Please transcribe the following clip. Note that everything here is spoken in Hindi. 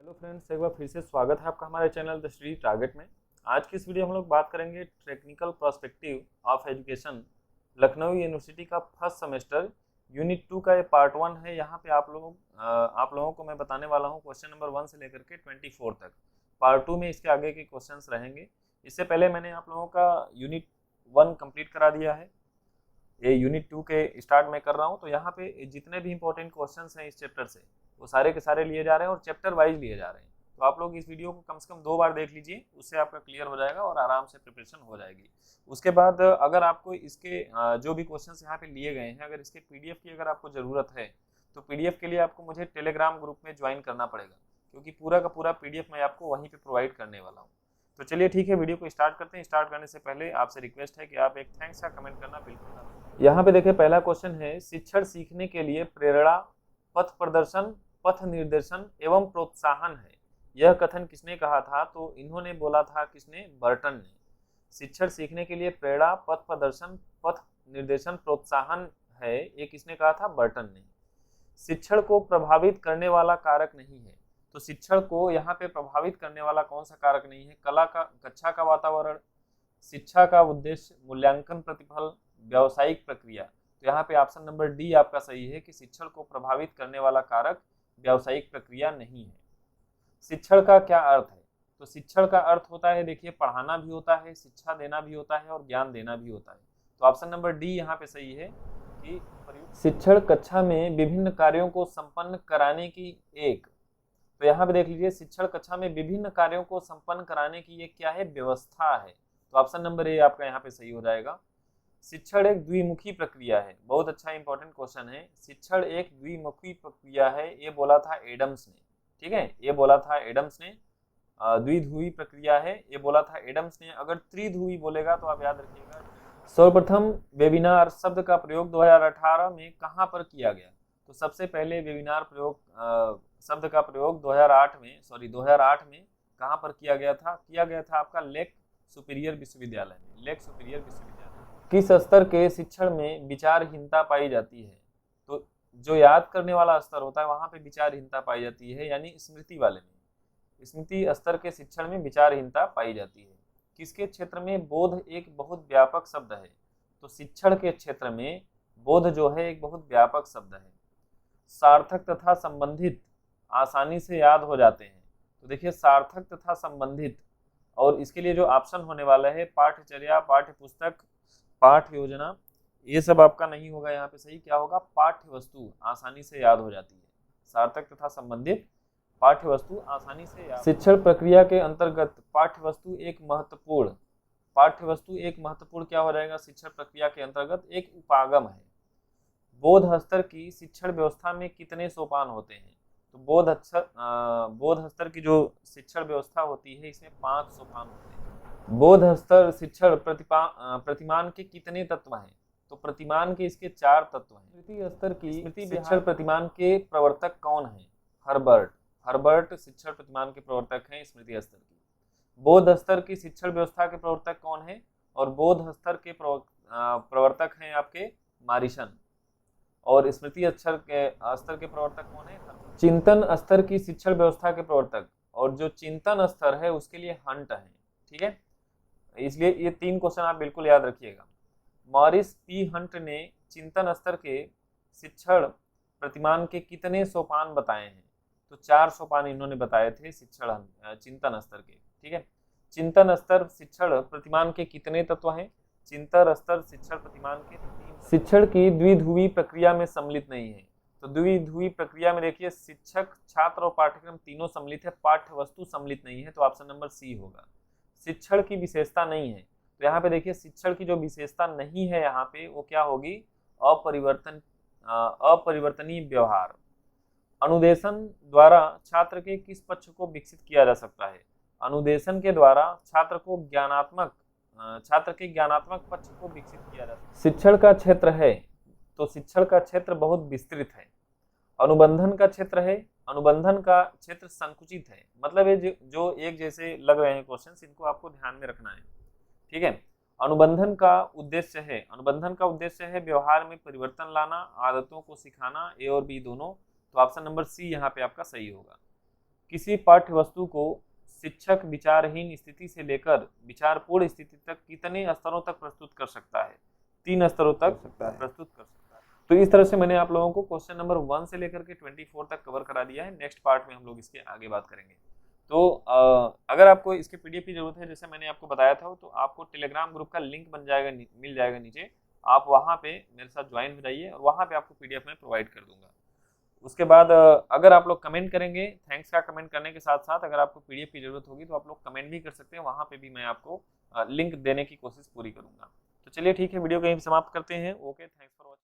हेलो फ्रेंड्स, एक बार फिर से स्वागत है आपका हमारे चैनल द स्टडी टारगेट में। आज की इस वीडियो हम लोग बात करेंगे technical perspective of education, Lucknow university का फर्स्ट सेमेस्टर यूनिट 2 का ये पार्ट 1 है। यहाँ पे आप लोगों को मैं बताने वाला हूँ क्वेश्चन नंबर 1 से लेकर के 24 तक। पार्ट 2 में इसके आगे के क्वेश्चंस रहेंगे। इससे पहले मैंने आप लोगों का यूनिट 1 कंप्लीट करा दिया है, ये यूनिट 2 के स्टार्ट में कर रहा हूँ। तो यहाँ पे जितने भी इंपॉर्टेंट क्वेश्चंस हैं इस चैप्टर से वो सारे के सारे लिए जा रहे हैं और चैप्टर वाइज लिए जा रहे हैं। तो आप लोग इस वीडियो को कम से कम 2 बार देख लीजिए, उससे आपका क्लियर हो जाएगा और आराम से प्रिपरेशन हो जाएगी। उसके बाद अगर आपको इसके जो भी क्वेश्चंस यहाँ पे लिए गए हैं, अगर इसके पीडीएफ की अगर आपको ज़रूरत है तो पीडीएफ के लिए आपको मुझे टेलीग्राम ग्रुप में ज्वाइन करना पड़ेगा, क्योंकि पूरा का पूरा पीडीएफ मैं आपको वहीं पे प्रोवाइड करने वाला हूँ। तो चलिए ठीक है, वीडियो को स्टार्ट करते हैं। स्टार्ट करने से पहले आपसे रिक्वेस्ट है कि आप एक थैंक्स का कमेंट करना बिल्कुल ना भूलें। यहाँ पे देखिए, पहला क्वेश्चन है, शिक्षण सीखने के लिए प्रेरणा, पथ प्रदर्शन, पथ निर्देशन एवं प्रोत्साहन है, यह कथन किसने कहा था? तो इन्होंने बोला था, किसने? बर्टन ने। शिक्षण सीखने के लिए प्रेरणा, पथ प्रदर्शन, पथ निर्देशन, प्रोत्साहन है, ये किसने कहा था? बर्टन ने। शिक्षण को प्रभावित करने वाला कारक नहीं है, तो शिक्षण को यहाँ पे प्रभावित करने वाला कौन सा कारक नहीं है? कक्षा का वातावरण, शिक्षा का उद्देश्य, मूल्यांकन प्रतिफल, व्यावसायिक प्रक्रिया। तो यहाँ पे ऑप्शन नंबर डी आपका सही है कि शिक्षण को प्रभावित करने वाला कारक व्यावसायिक प्रक्रिया नहीं है। शिक्षण का क्या अर्थ है? तो शिक्षण का अर्थ होता है, देखिए, पढ़ाना भी होता है, शिक्षा देना भी होता है और ज्ञान देना भी होता है। तो ऑप्शन नंबर डी यहाँ पे सही है कि शिक्षण कक्षा में विभिन्न कार्यों को संपन्न कराने की एक। तो यहाँ पे देख लीजिए, शिक्षण कक्षा में विभिन्न कार्यों को संपन्न कराने की एक क्या है? व्यवस्था है। तो ऑप्शन नंबर ए आपका यहाँ पे सही हो जाएगा। शिक्षण एक द्विमुखी प्रक्रिया है, बहुत अच्छा इंपॉर्टेंट क्वेश्चन है। शिक्षण एक द्विमुखी प्रक्रिया है, ये बोला था एडम्स ने, ठीक है, ये बोला था एडम्स ने। द्विध्रुवी प्रक्रिया है, ये बोला था एडम्स ने। अगर त्रिध्रुवी बोलेगा तो आप याद रखिएगा। सर्वप्रथम वेबिनार शब्द का प्रयोग 2018 में कहाँ पर किया गया? तो सबसे पहले वेबिनार प्रयोग शब्द का प्रयोग 2008 में कहाँ पर किया गया था? किया गया था आपका लेक सुपीरियर विश्वविद्यालय में। लेक सुपीरियर विश्वविद्यालय किस स्तर के शिक्षण में विचारहीनता पाई जाती है? तो जो याद करने वाला स्तर होता है वहां पे विचारहीनता पाई जाती है, यानी स्मृति वाले में। स्मृति स्तर के शिक्षण में विचारहीनता पाई जाती है। किसके क्षेत्र में बोध एक बहुत व्यापक शब्द है? तो शिक्षण के क्षेत्र में बोध जो है एक बहुत व्यापक शब्द है। सार्थक तथा संबंधित आसानी से याद हो जाते हैं। तो देखिए, सार्थक तथा संबंधित, और इसके लिए जो ऑप्शन होने वाला है पाठ्यचर्या, पाठ्य पुस्तक, पाठ्य योजना, ये सब आपका नहीं होगा। यहाँ पे सही क्या होगा? पाठ्य वस्तु आसानी से याद हो जाती है। सार्थक तथा संबंधित, पाठ्य वस्तु आसानी से याद। शिक्षण प्रक्रिया के अंतर्गत पाठ्य वस्तु एक महत्वपूर्ण क्या हो जाएगा? शिक्षण प्रक्रिया के अंतर्गत एक उपागम है। बोध स्तर की शिक्षण व्यवस्था में कितने सोपान होते हैं? तो बोध स्तर की जो शिक्षण व्यवस्था होती है इसमें 5 सोपान होते हैं। बोध स्तर शिक्षण प्रतिमान के कितने तत्व हैं? तो प्रतिमान के इसके 4 तत्व हैं। स्मृति स्तर की शिक्षण प्रतिमान के प्रवर्तक कौन है? हर्बर्ट शिक्षण प्रतिमान के प्रवर्तक हैं स्मृति स्तर की। बोध स्तर की शिक्षण व्यवस्था के प्रवर्तक कौन है? और बोध स्तर के प्रवर्तक हैं आपके मॉरिसन। और स्मृति स्तर के प्रवर्तक कौन है? चिंतन स्तर की शिक्षण व्यवस्था के प्रवर्तक, और जो चिंतन स्तर है उसके लिए हंट है, ठीक है। इसलिए ये 3 क्वेश्चन आप बिल्कुल याद रखिएगा। मॉरिस पी हंट ने चिंतन स्तर के शिक्षण प्रतिमान के कितने सोपान बताए हैं? तो 4 सोपान इन्होंने बताए थे चिंतन स्तर के, ठीक है। चिंतन स्तर शिक्षण प्रतिमान के कितने तत्व हैं? चिंतन स्तर शिक्षण प्रतिमान के 3। शिक्षण की द्विध्रुवी प्रक्रिया में सम्मिलित नहीं है। तो द्विध्रुवी प्रक्रिया में देखिए, शिक्षक, छात्र और पाठ्यक्रम तीनों सम्मिलित है, पाठ्य वस्तु सम्मिलित नहीं है। तो ऑप्शन नंबर सी होगा। शिक्षण की विशेषता नहीं है, तो यहाँ पे देखिए शिक्षण की जो विशेषता नहीं है यहाँ पे वो क्या होगी? अपरिवर्तनीय व्यवहार। अनुदेशन द्वारा छात्र के किस पक्ष को विकसित किया जा सकता है? अनुदेशन के द्वारा छात्र के ज्ञानात्मक पक्ष को विकसित किया जा सकता है। शिक्षण का क्षेत्र है, तो शिक्षण का क्षेत्र बहुत विस्तृत है। अनुबंधन का क्षेत्र है, अनुबंधन का क्षेत्र संकुचित है। मतलब ये जो एक जैसे लग रहे हैं क्वेश्चन, इनको आपको ध्यान में रखना है, ठीक है। अनुबंधन का उद्देश्य है व्यवहार में परिवर्तन लाना, आदतों को सिखाना, ए और बी दोनों। तो ऑप्शन नंबर सी यहाँ पे आपका सही होगा। किसी पाठ्य वस्तु को शिक्षक विचारहीन स्थिति से लेकर विचारपूर्ण स्थिति तक कितने स्तरों तक प्रस्तुत कर सकता है? 3 स्तरों तक प्रस्तुत कर सकता है। तो इस तरह से मैंने आप लोगों को क्वेश्चन नंबर 1 से लेकर के 24 तक कवर करा दिया है। नेक्स्ट पार्ट में हम लोग इसके आगे बात करेंगे। तो अगर आपको इसके पीडीएफ की जरूरत है, जैसे मैंने आपको बताया था, तो आपको टेलीग्राम ग्रुप का लिंक मिल जाएगा नीचे। आप वहाँ पे मेरे साथ ज्वाइन हो जाइए और वहाँ पे आपको पीडीएफ में प्रोवाइड कर दूंगा। उसके बाद अगर आप लोग कमेंट करेंगे, थैंक्स का कमेंट करने के साथ साथ अगर आपको पीडीएफ की जरूरत होगी तो आप लोग कमेंट भी कर सकते हैं, वहाँ पे भी मैं आपको लिंक देने की कोशिश पूरी करूंगा। तो चलिए ठीक है, वीडियो को यहीं समाप्त करते हैं। Okay, thanks for watching.